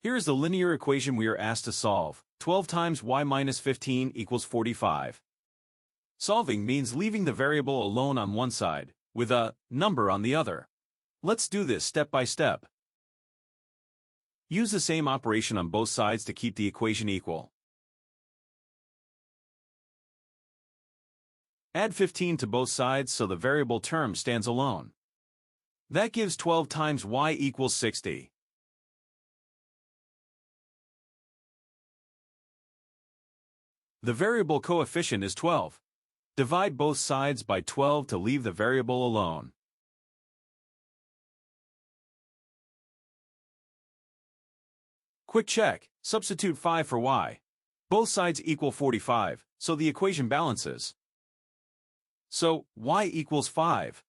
Here is the linear equation we are asked to solve. 12 times y minus 15 equals 45. Solving means leaving the variable alone on one side, with a number on the other. Let's do this step by step. Use the same operation on both sides to keep the equation equal. Add 15 to both sides so the variable term stands alone. That gives 12 times y equals 60. The variable coefficient is 12. Divide both sides by 12 to leave the variable alone. Quick check, substitute 5 for y. Both sides equal 45, so the equation balances. So, y equals 5.